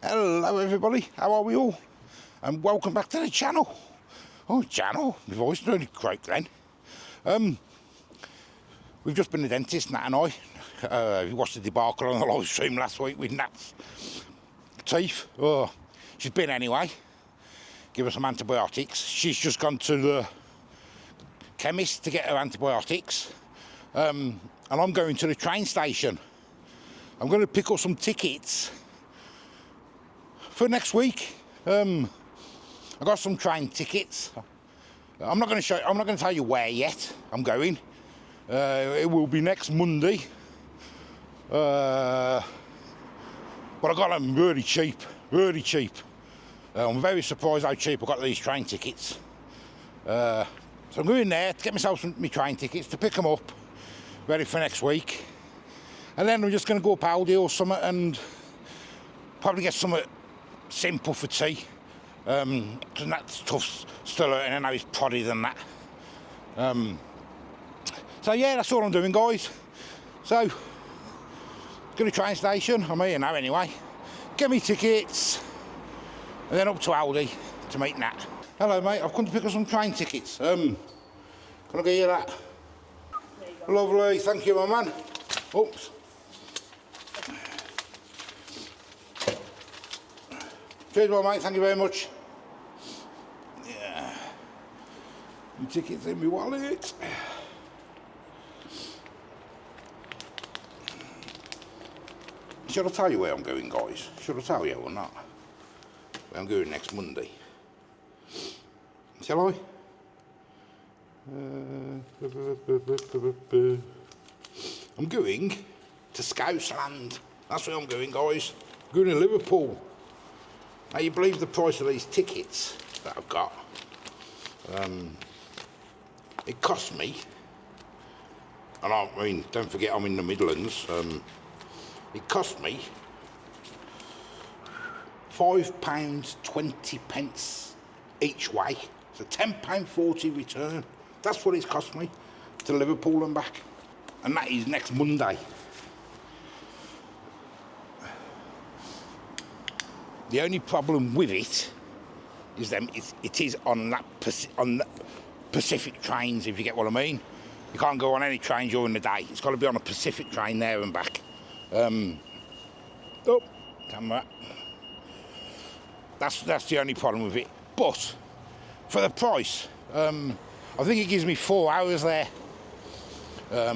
Hello everybody, how are we all? And welcome back to the channel. Oh, channel, my voice is really great then. We've just been to the dentist, Nat and I. We watched the debacle on the live stream last week with Nat's teeth. Oh, she's been anyway. Give her some antibiotics. She's just gone to the chemist to get her antibiotics. And I'm going to the train station. I'm going to pick up some tickets for next week. I got some train tickets. I'm not going to tell you where yet I'm going. It will be next Monday. But I got them really cheap, really cheap. I'm very surprised how cheap I got these train tickets. So I'm going there to get myself my train tickets, to pick them up, ready for next week. And then I'm just going to go up Aldi or something and probably get something simple for tea. Because that's tough still, and I know it's proddy than that. So yeah, that's all I'm doing, guys. So, go to the train station, I'm here now anyway. Get me tickets, and then up to Aldi to meet Nat. Hello mate, I've come to pick up some train tickets. Can I get you that? You lovely, thank you my man. Oops. Cheers my mate, thank you very much. Yeah. My tickets in my wallet. Should I tell you where I'm going, guys? Should I tell you or not? Where I'm going next Monday. Shall I? I'm going to Scousland. That's where I'm going, guys. I'm going to Liverpool. Now, you believe the price of these tickets that I've got? It cost me, and I mean, don't forget I'm in the Midlands. It cost me £5.20 each way. So £10.40 return. That's what it's cost me to Liverpool and back. And that is next Monday. The only problem with it is it is on the Pacific trains, if you get what I mean. You can't go on any train during the day. It's got to be on a Pacific train there and back. Oh, camera. That's the only problem with it. But for the price, I think it gives me 4 hours there. I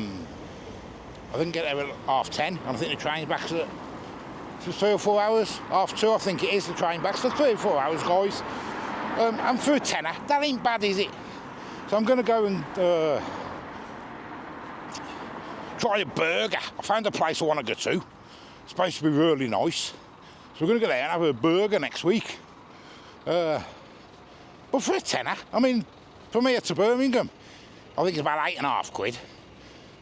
think get there at 10:30. I think the train's back to 3 or 4 hours. 2:30, I think it is, the train back. So 3 or 4 hours, guys. And for a tenner, that ain't bad, is it? So I'm going to go and try a burger. I found a place I want to go to. It's supposed to be really nice. So we're going to go there and have a burger next week. But for a tenner, I mean, from here to Birmingham, I think it's about £8.50.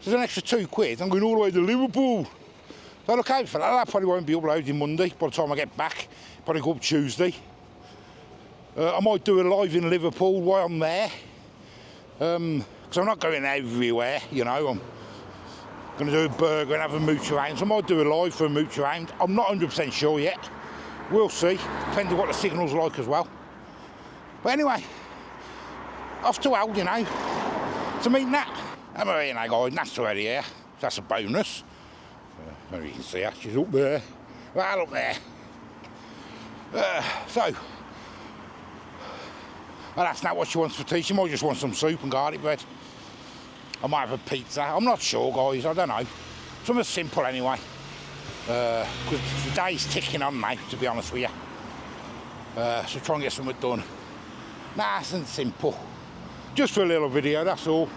So there's an extra £2. I'm going all the way to Liverpool. So look out for that. That probably won't be uploading Monday by the time I get back. Probably go up Tuesday. I might do a live in Liverpool while I'm there. Because I'm not going everywhere, you know. I'm going to do a burger and have a mooch around. So I might do a live for a mooch around. I'm not 100% sure yet. We'll see. Depending on what the signal's like as well. But anyway, off to Aldi now to meet Nat. I'm here now, guys. Nat's already here. That's a bonus. Maybe you can see her. She's up there. Right up there. I'll ask Nat what she wants for tea. She might just want some soup and garlic bread. I might have a pizza. I'm not sure, guys. I don't know. Something simple anyway. Because the day's ticking on now, to be honest with you. So try and get something done. Nice and simple. Just for a little video, that's all.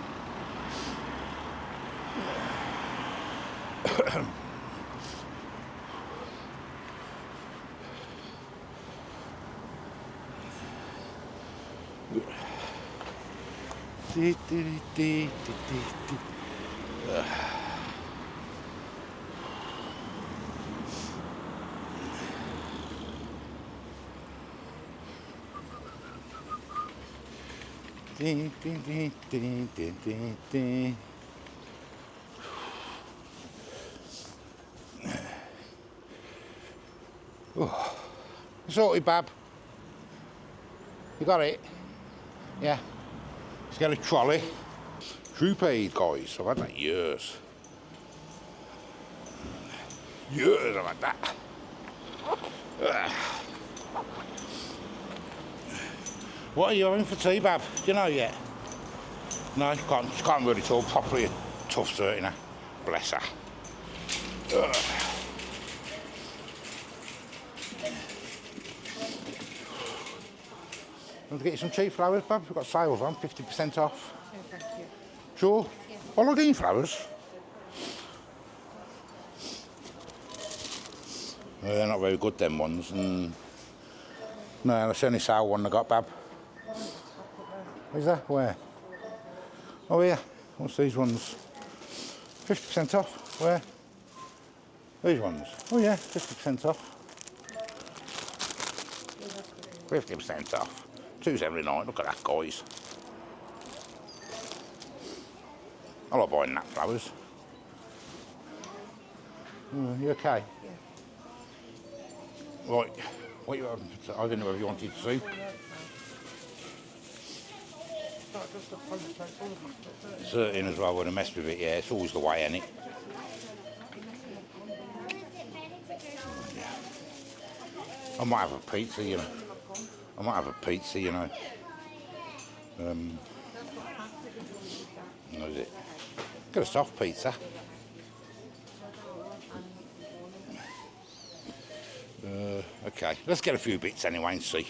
Oh. Sorted, Bab. You got it? Yeah. Let's get a trolley. Troop aid, guys. I've had that years. Years I've had that. What are you having for tea, Bab? Do you know yet? No, she can't really talk properly. Tough certain, her. Bless her. Want to get you some cheap flowers, Bab? We've got sales on, 50% off. No, thank you. Sure? Yeah. Holiday flowers? They're not very good, them ones. And no, that's the only sour one I got, Bab. Is that? Where? Oh, yeah. What's these ones? 50% off. Where? These ones. Oh, yeah, 50% off. 50% off. $2.79. Look at that, guys. I like buying that flowers. You okay? Yeah. Right. What you having? I didn't know if you wanted to see. Certain as well, when I mess with it, yeah, it's always the way, ain't it? I might have a pizza, you know. I might have a pizza, you know. What is it? Got a soft pizza. Okay, let's get a few bits anyway and see.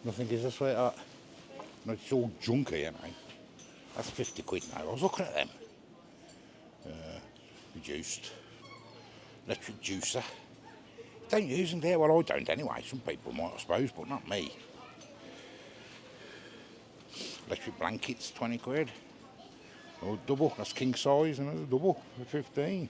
Nothing is this way. No, it's all junky, you know. That's 50 quid now. I was looking at them. Reduced. Electric juicer. Don't use them there. Well, I don't anyway. Some people might, I suppose, but not me. Electric blankets, 20 quid. Oh, double. That's king size. Another double for 15.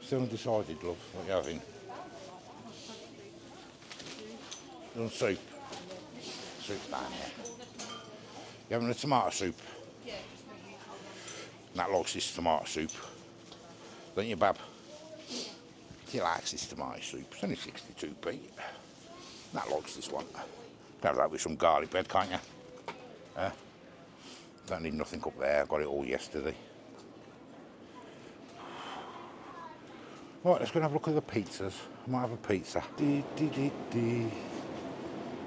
Still undecided, love. What are you having? You want soup? Soup's down here. You having a tomato soup? Yeah. Nat likes this tomato soup. Don't you, Bab? She likes this tomato soup. It's only 62p. Nat likes this one. Can have that with some garlic bread, can't you? Don't need nothing up there. I got it all yesterday. Right, let's go and have a look at the pizzas. I might have a pizza. I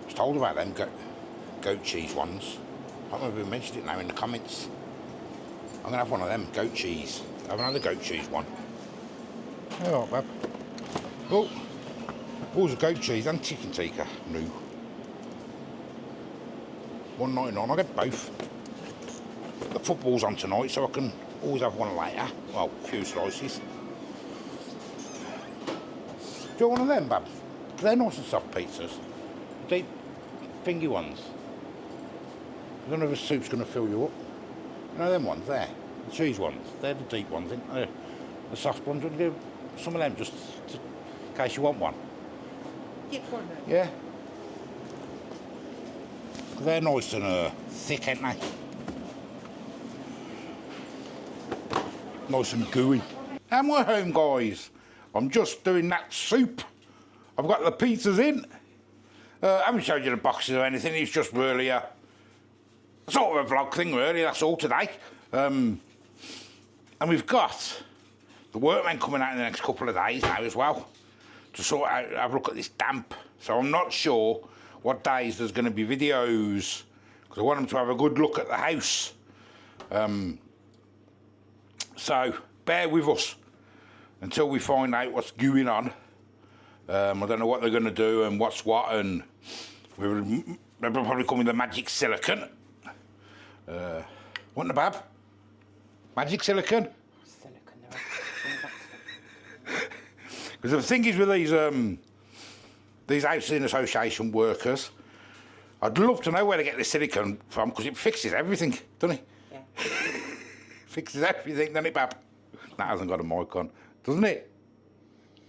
was told about them goat cheese ones. I can't remember who mentioned it now in the comments. I'm going to have one of them, goat cheese. I have another goat cheese one. Oh, Bab. Oh, there's a goat cheese and chicken tikka. New. $1.99. I'll get both. The football's on tonight, so I can always have one later. Well, a few slices. Do you want one of them, Bab? They're nice and soft pizzas. Deep, fingy ones. I don't know if the soup's going to fill you up. You know them ones there? The cheese ones. They're the deep ones, aren't they? The soft ones. Would you do some of them just in case you want one? Get one then. Yeah. They're nice and thick, ain't they? Nice and gooey. And we're home, guys. I'm just doing that soup. I've got the pizzas in. I haven't showed you the boxes or anything. It's just really a sort of a vlog thing, really. That's all today. And we've got the workmen coming out in the next couple of days now as well to sort out, have a look at this damp. So I'm not sure what days there's going to be videos because I want them to have a good look at the house. So bear with us until we find out what's going on. I don't know what they're going to do and what's what, and they'll probably call me the magic silicon. What in the Bab? Magic silicon? Because the thing is with these housing association workers, I'd love to know where to get the silicon from because it fixes everything, doesn't it? Yeah. Fixes everything, doesn't it, Bab? That hasn't got a mic on, doesn't it?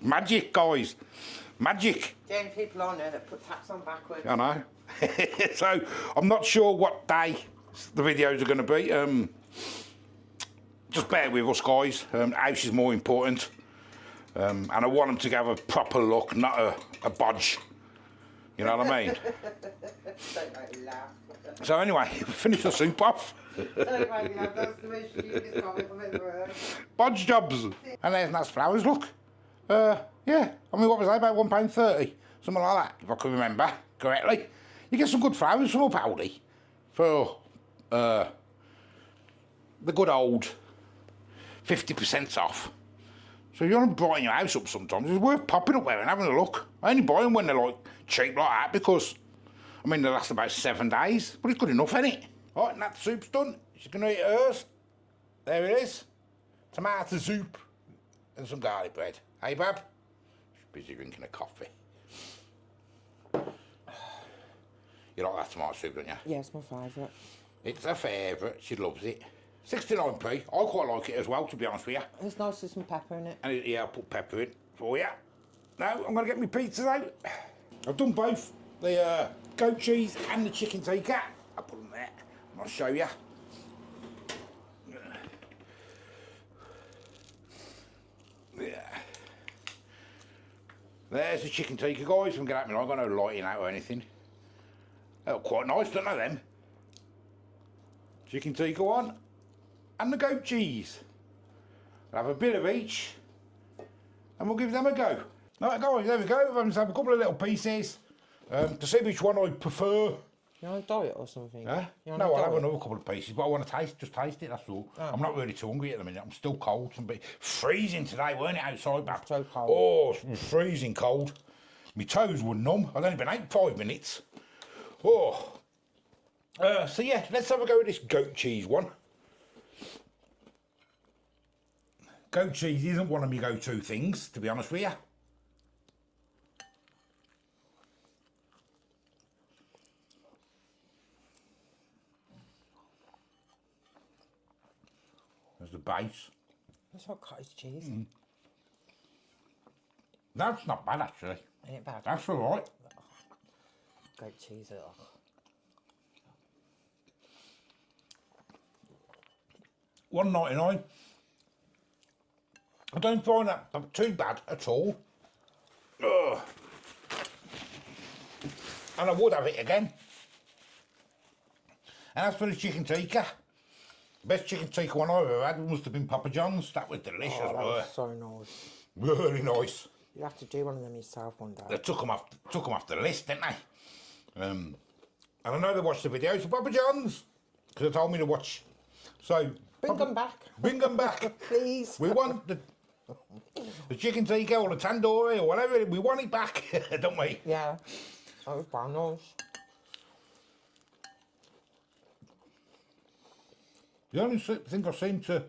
Magic, guys. Magic. The only people I know that put taps on backwards. I know. So I'm not sure what day the videos are going to be. just bear with us, guys. The house is more important. And I want them to have a proper look, not a bodge. You know what I mean? Don't make me laugh. So anyway, finish the soup off. Don't make me laugh. That's the most stupidest comment I've ever heard. Bodge jobs. And there's nice flowers, look. Yeah, I mean, what was that, about £1.30? Something like that, if I can remember correctly. You get some good flowers from up Aldi for the good old 50% off. So if you want to brighten your house up sometimes, it's worth popping up there and having a look. I only buy them when they're like cheap like that because, I mean, they last about 7 days, but it's good enough, isn't it? Right, and that soup's done. She's going to eat hers. There it is. Tomato soup and some garlic bread. Hey, Bab? She's busy drinking a coffee. You like that tomato soup, don't you? Yeah, it's my favourite. It's her favourite. She loves it. 69p. I quite like it as well, to be honest with you. It's nice with some pepper in it. And yeah, I'll put pepper in for you. Now, I'm going to get my pizzas out. I've done both. The goat cheese and the chicken tikka. I'll put them there. And I'll show you. Yeah. There's the chicken tikka, guys. I'm going to I've got no lighting out or anything. They look quite nice, don't they, them? Chicken tikka one. And the goat cheese. I'll have a bit of each. And we'll give them a go. Right, guys, there we go. We've had a couple of little pieces. To see which one I prefer. You on a diet or something? Huh? You on No, a I'll have diet? another couple of pieces, but I want to just taste it, that's all. Oh. I'm not really too hungry at the minute. I'm still cold. Freezing today, weren't it, outside? Back? So cold. Oh, it was freezing cold. My toes were numb. I'd only been out 5 minutes. Oh. So yeah, let's have a go with this goat cheese one. Goat cheese isn't one of my go-to things, to be honest with you. There's the base. It's like cottage cheese. That's not bad, actually. Ain't it bad? That's all right. Goat cheese. Ugh. £1.99. I don't find that too bad at all. Ugh. And I would have it again. And as for the chicken tikka, best chicken tikka one I've ever had must have been Papa John's. That was delicious. Oh, that was so nice. Really nice. You have to do one of them yourself one day. They took them off the list, didn't they? And I know they watched the videos of Papa John's because they told me to watch. So Bring them back. bring them back. Please. We want the chicken tikka or the tandoori or whatever. We want it back, don't we? Yeah. That was quite nice. The only thing I seem to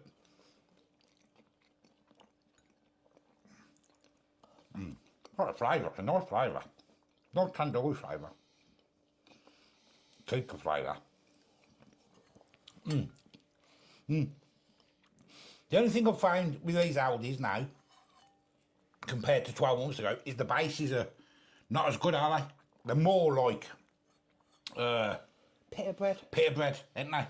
what a flavour, it's a nice flavour. Not tandoori flavour. Tikka flavour. The only thing I've found with these Aldis now, compared to 12 months ago, is the bases are not as good, are they? They're more like Pita bread. pita bread, ain't they?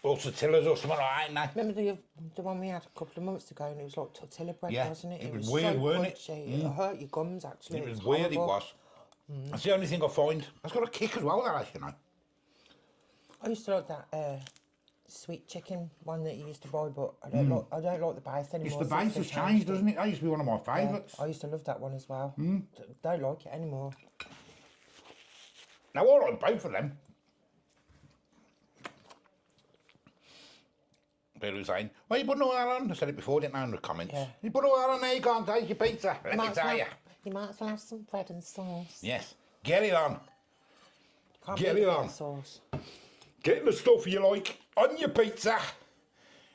Or tortillas or something like that, ain't they? Remember the one we had a couple of months ago and it was like tortilla bread, Yeah, wasn't it? it was weird, so weren't it? crunchy. It hurt your gums, actually. It was weird, it horrible. was. That's the only thing I find. It's got a kick as well, that has, you know. I used to like that sweet chicken one that you used to buy, but I don't like the base anymore. It's the since base they has changed, doesn't it? That used to be one of my Yeah, favourites. I used to love that one as well. Don't like it anymore. Now, I like both of them. People were saying, "Well, you putting all that on?" I said it before, didn't I, in the comments? Yeah. You put all that on there, you can't taste your pizza. Let me tell you. You might as well have some bread and sauce. Yes. Get it on. Can't Get beat it a bit on. of sauce. Get the stuff you like on your pizza.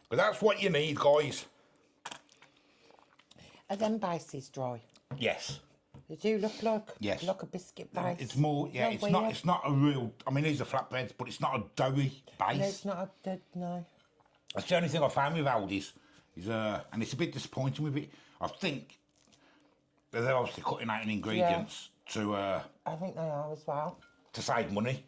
But that's what you need, guys. Are them bases dry? Yes. They do look like Yes. like a biscuit base. It's more, yeah, Not it's weird. not a real, I mean, these are flatbreads, but it's not a doughy base. No, it's not no. That's the only thing I found with Aldi's, is, and it's a bit disappointing with it. I think that they're obviously cutting out in ingredients I think they are as well. to save money.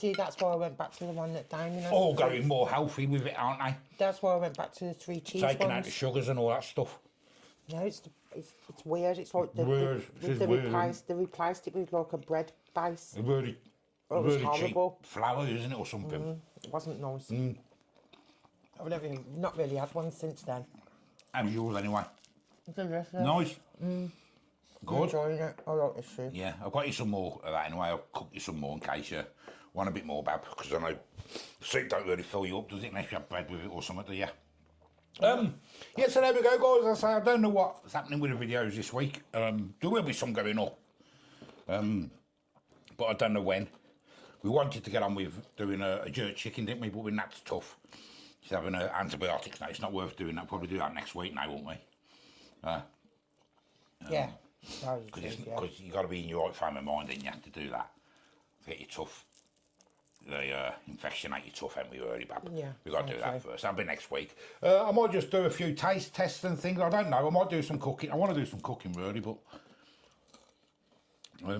See, that's why I went back to the one that Damien has. All going more healthy with it, aren't they? That's why I went back to the 3 cheese Taking ones. out the sugars and all that stuff. No, it's weird. It's like Weird. It is weird, they replaced it with like a bread base. It's really, It was really cheap horrible. flour, isn't it, or something? It wasn't nice. I've not really had one since then. And yours anyway. It's delicious. Nice. I'm Good. enjoying it. I like this soup. Yeah, I've got you some more of that anyway. I'll cook you some more in case you want a bit more, Bab, because I know soup don't really fill you up, does it, unless you have bread with it or something, do you? Yeah, so there we go, guys. I say I don't know what's happening with the videos this week. There will be some going up, but I don't know when. We wanted to get on with doing a jerk chicken, didn't we? But when that's tough, she's having antibiotics now. It's not worth doing that. Probably do that next week now, won't we? Yeah. Because you got to be in your right frame of mind, and you have to do that to get your tough. The infection out your tough, haven't we, already, Bab? Yeah, We've got to do that okay. first. That'll be next week. I might just do a few taste tests and things. I don't know. I might do some cooking. I want to do some cooking, really, but I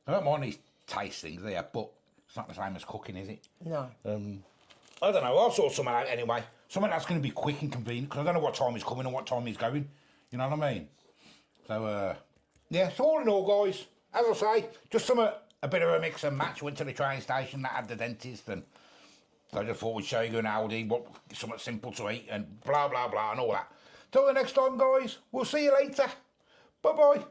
don't mind these taste things there, but it's not the same as cooking, is it? No. I don't know. I'll sort something out anyway. Something that's going to be quick and convenient, because I don't know what time he's coming and what time he's going. You know what I mean? So, yeah, so all in all, guys, as I say, just a bit of a mix and match. Went to the train station, that had the dentist, and so I just thought we'd show you an Aldi, something simple to eat, and blah, blah, blah, and all that. Till the next time, guys, we'll see you later. Bye-bye.